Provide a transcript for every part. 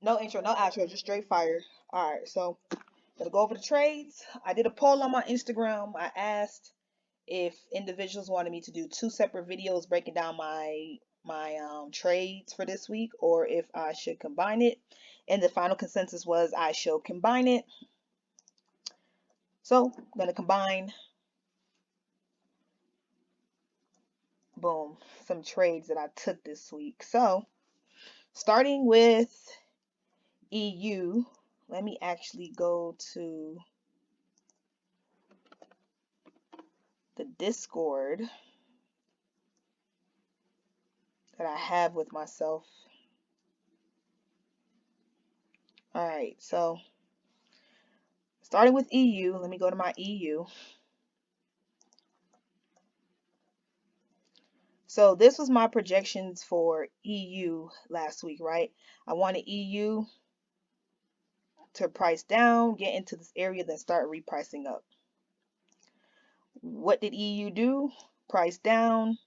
No intro, no outro, just straight fire. All right, so gonna go over the trades. I did a poll on my Instagram. I asked if individuals wanted me to do two separate videos breaking down my trades for this week, or if I should combine it. And the final consensus was I should combine it. So I'm gonna combine, boom, some trades that I took this week. So starting with EU, let me actually go to the Discord that I have with myself. All right, so starting with EU, let me go to my EU. So this was my projections for EU last week, right? I wanted EU to price down, get into this area, then start repricing up. What did EU do? Price down.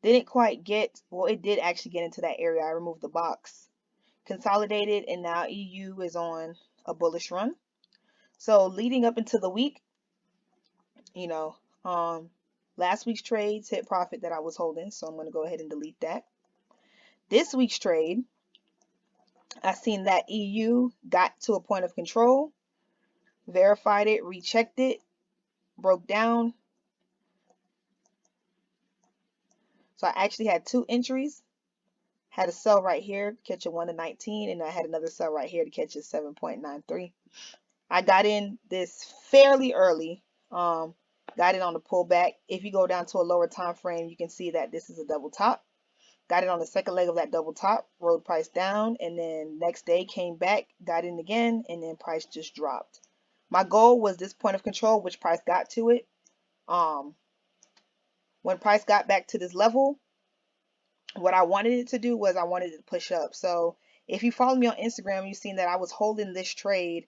Didn't quite get, well, it did actually get into that area. I removed the box. Consolidated, and now EU is on a bullish run. So leading up into the week, you know, last week's trades hit profit that I was holding, so I'm going to go ahead and delete that. This week's trade, I seen that EU got to a point of control, verified it, rechecked it, broke down. So I actually had two entries. Had a sell right here, catch a 1 to 19, and I had another sell right here to catch a 7.93. I got in this fairly early. Got it on the pullback. If you go down to a lower time frame, you can see that this is a double top. Got it on the second leg of that double top, rode price down, and then next day came back, got in again, and then price just dropped. My goal was this point of control, which price got to it. When price got back to this level, what I wanted it to do was I wanted it to push up. So if you follow me on Instagram, you've seen that I was holding this trade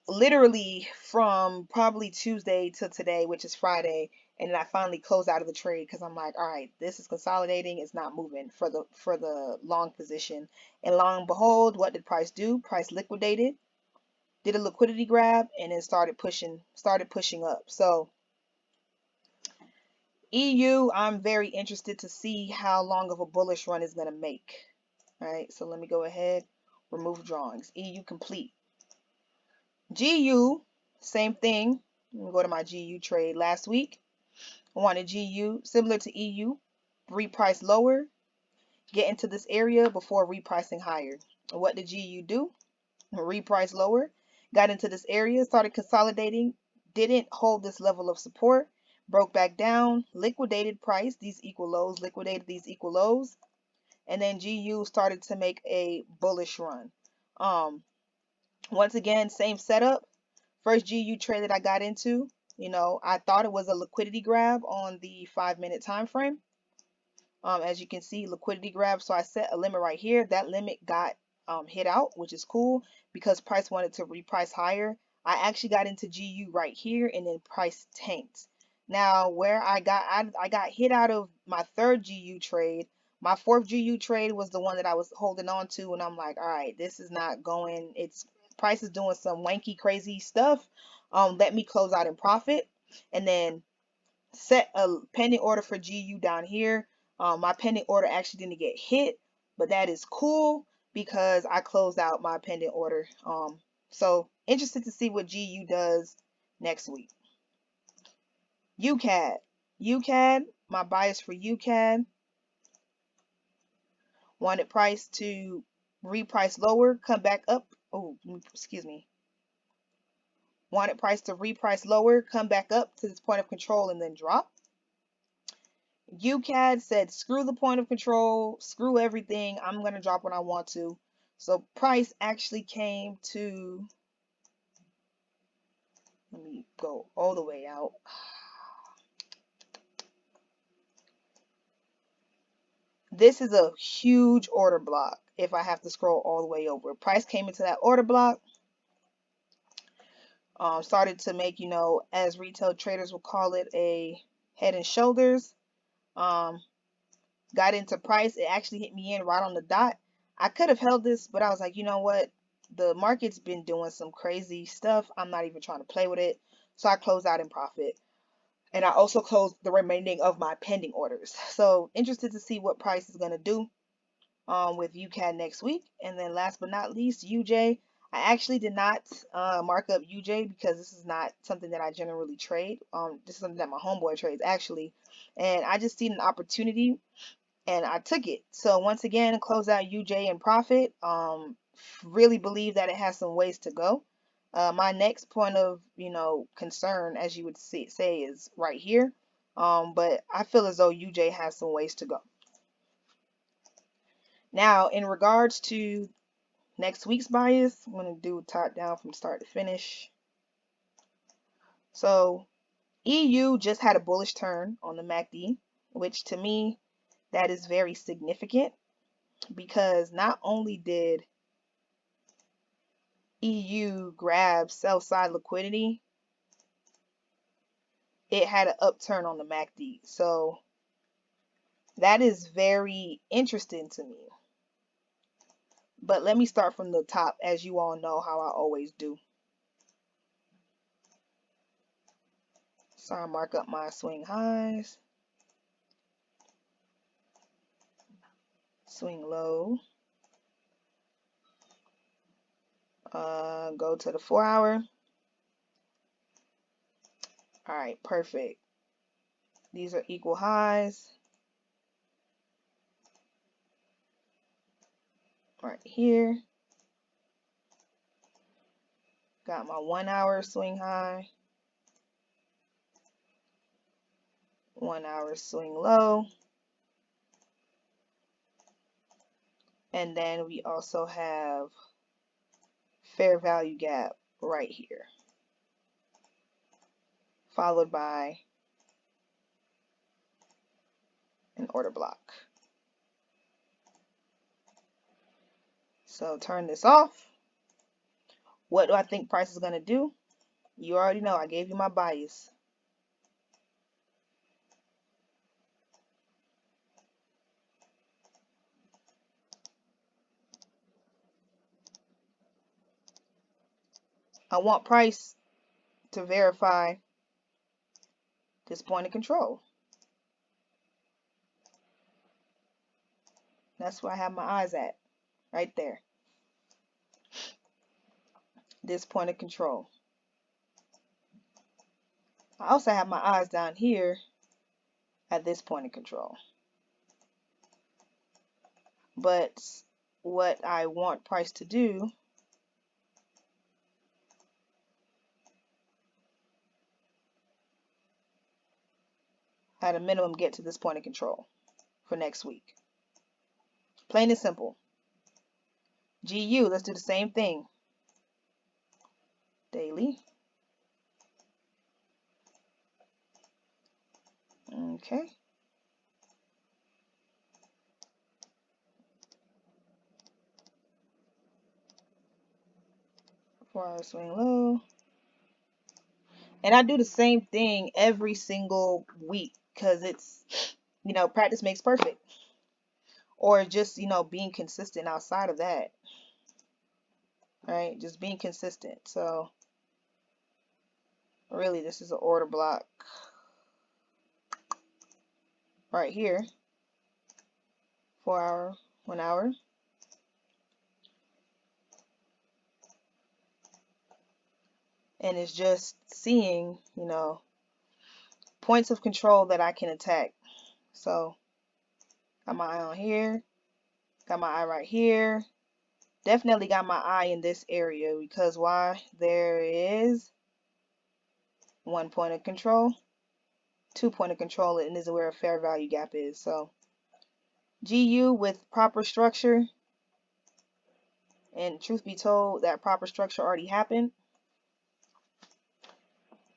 literally from probably Tuesday to today, which is Friday, and then I finally closed out of the trade because I'm like, all right, this is consolidating, it's not moving for the long position. And long and behold, what did price do? Price liquidated, did a liquidity grab, and then started pushing up. So EU, I'm very interested to see how long of a bullish run is going to make. All right, so let me go ahead, remove drawings. EU complete. GU, same thing. Let me go to my GU trade last week. I wanted GU similar to EU, reprice lower, get into this area before repricing higher. What did GU do? Reprice lower, got into this area, started consolidating, didn't hold this level of support, broke back down, liquidated price, these equal lows, liquidated these equal lows, and then GU started to make a bullish run. Once again, same setup. First GU trade that I got into, I thought it was a liquidity grab on the 5-minute time frame. As you can see, liquidity grab. So I set a limit right here. That limit got hit out, which is cool because price wanted to reprice higher. I actually got into GU right here, and then price tanked. Now where I got hit out of my third GU trade. My fourth GU trade was the one that I was holding on to, and I'm like, all right, this is not going. Price is doing some wanky, crazy stuff. Let me close out in profit, and then set a pending order for GU down here. My pending order actually didn't get hit, but that is cool because I closed out my pending order. So interested to see what GU does next week. UCAD, my bias for UCAD. Wanted price to reprice lower, come back up. Oh, excuse me. Wanted price to reprice lower, come back up to this point of control, and then drop. UCAD said, screw the point of control, screw everything. I'm going to drop when I want to. So price actually came to, let me go all the way out. This is a huge order block if I have to scroll all the way over. Price came into that order block. Started to make, as retail traders will call it, a head and shoulders. Got into price. It actually hit me in right on the dot. I could have held this, but I was like, you know what? The market's been doing some crazy stuff. I'm not even trying to play with it. So I closed out in profit. And I also closed the remaining of my pending orders. So interested to see what price is going to do with UCAD next week. And then last but not least, UJ. I actually did not mark up UJ because this is not something that I generally trade. This is something that my homeboy trades actually. And I just seen an opportunity and I took it. So once again, close out UJ in profit. Really believe that it has some ways to go. My next point of concern, as you would say, is right here. But I feel as though UJ has some ways to go. Now, in regards to next week's bias, I'm going to do top down from start to finish. So EU just had a bullish turn on the MACD, which to me, that is very significant because not only did EU grab sell side liquidity, it had an upturn on the MACD. So that is very interesting to me. But let me start from the top, as you all know how I always do. So I mark up my swing highs, swing low, go to the 4 hour. All right, perfect. These are equal highs right here. Got my 1 hour swing high, 1 hour swing low. And then we also have fair value gap right here, followed by an order block. So turn this off. What do I think price is going to do? You already know. I gave you my bias. I want price to verify this point of control. That's where I have my eyes at, right there. This point of control. I also have my eyes down here at this point of control. But what I want price to do at a minimum get to this point of control for next week. Plain and simple. GU, let's do the same thing. Daily. Okay. For swing low. And I do the same thing every single week because it's, practice makes perfect. Or just, being consistent outside of that. Right? Just being consistent. So, really, this is an order block right here. 4 hour, 1 hour. And it's just seeing, points of control that I can attack. So, got my eye on here. Got my eye right here. Definitely got my eye in this area because why? There is 1 point of control, 2 point of control, and this is where a fair value gap is. So GU with proper structure, and truth be told, that proper structure already happened.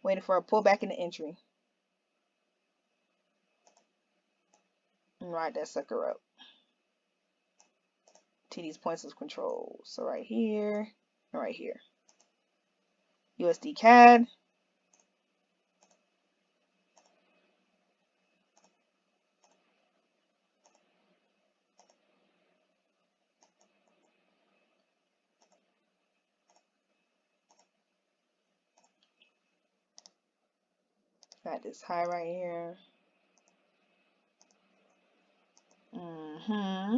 Waiting for a pullback in the entry. And ride that sucker up to these points of control. So right here and right here. USD CAD. Got this high right here. Mm-hmm.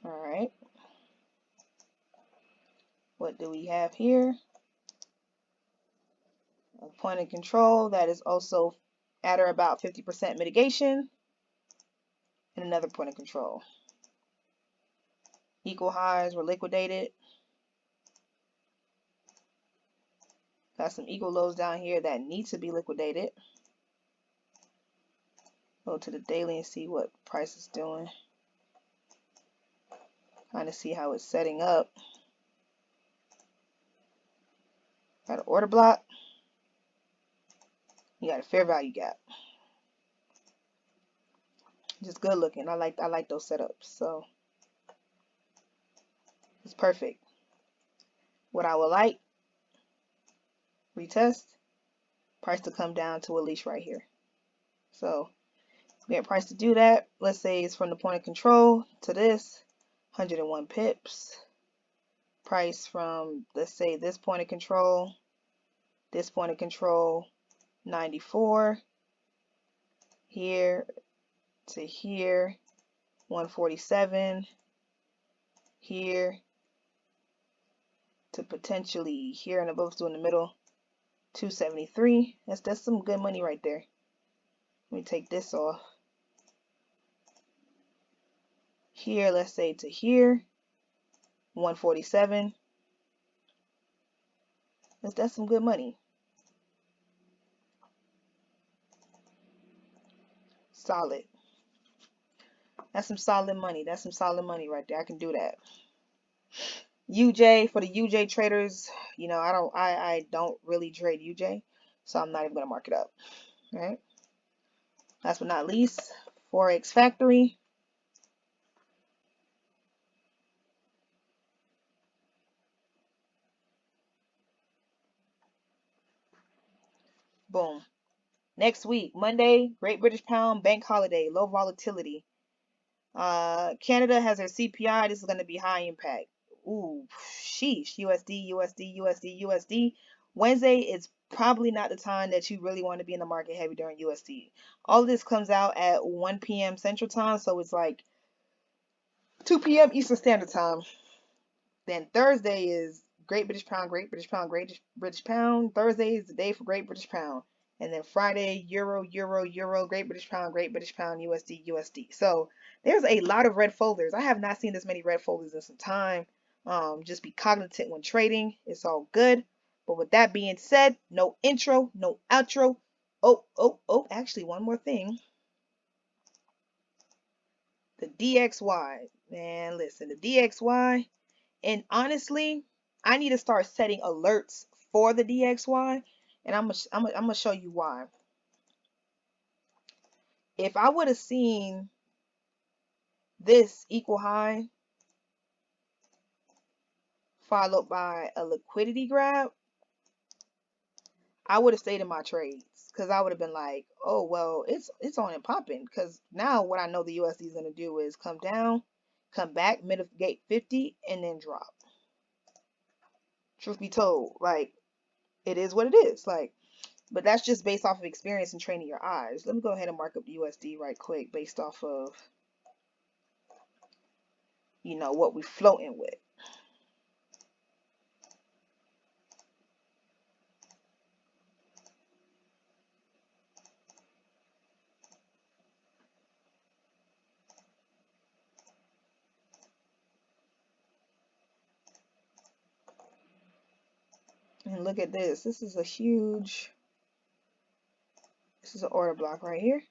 All right. What do we have here? A point of control that is also at or about 50% mitigation, and another point of control. Equal highs were liquidated. Got some equal lows down here that need to be liquidated. Go to the daily and see what price is doing. Kind of see how it's setting up. Got an order block. You got a fair value gap. Just good looking. I like those setups. So it's perfect. What I would like, retest, price to come down to at least right here. So we get price to do that. Let's say it's from the point of control to this, 101 pips. Price from, let's say, this point of control, this point of control, 94. Here to here, 147. Here to potentially here and above, to in the middle, 273. That's some good money right there. Let me take this off. Here, let's say to here, 147. That's some good money. Solid. That's some solid money. That's some solid money right there. I can do that. UJ, for the UJ traders, you know, I don't really trade UJ, so I'm not even gonna mark it up. All right. Last but not least, Forex Factory. Boom. Next week, Monday, Great British Pound, bank holiday, low volatility. Canada has their CPI. This is going to be high impact. Ooh, sheesh. USD, USD, USD, USD. Wednesday is probably not the time that you really want to be in the market heavy during USD. All of this comes out at 1 p.m. Central Time, so it's like 2 p.m. Eastern Standard Time. Then Thursday is Great British Pound, Great British Pound, Great British Pound. Thursday is the day for Great British Pound. And then Friday, Euro, Euro, Euro, Great British Pound, Great British Pound, USD, USD. So there's a lot of red folders. I have not seen this many red folders in some time. Just be cognizant when trading. It's all good. But with that being said, no intro, no outro. Oh, actually, one more thing. The DXY. Man, listen, the DXY. And honestly, I need to start setting alerts for the DXY, and I'm gonna show you why. If I would have seen this equal high followed by a liquidity grab, I would have stayed in my trades because I would have been like, oh well, it's on and popping. Because now what I know the USD is gonna do is come down, come back, mitigate 50, and then drop. Truth be told, like it is what it is. Like, but that's just based off of experience and training your eyes. Let me go ahead and mark up the USD right quick based off of, you know, what we floating with. And look at this. This is an order block right here.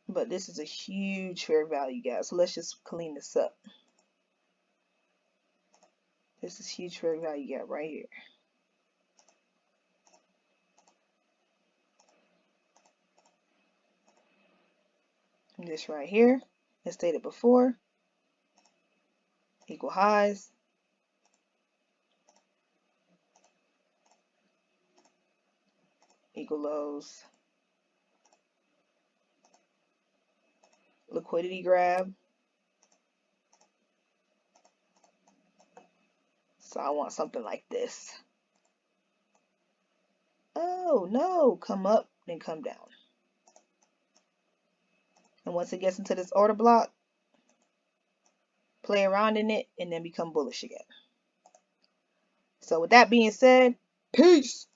But this is a huge fair value gap. So let's just clean this up. This is huge fair value gap right here. And this right here, as stated before, equal highs, equal lows, liquidity grab, So I want something like this. Oh no, come up, then come down. And once it gets into this order block, play around in it and then become bullish again. So with that being said, peace.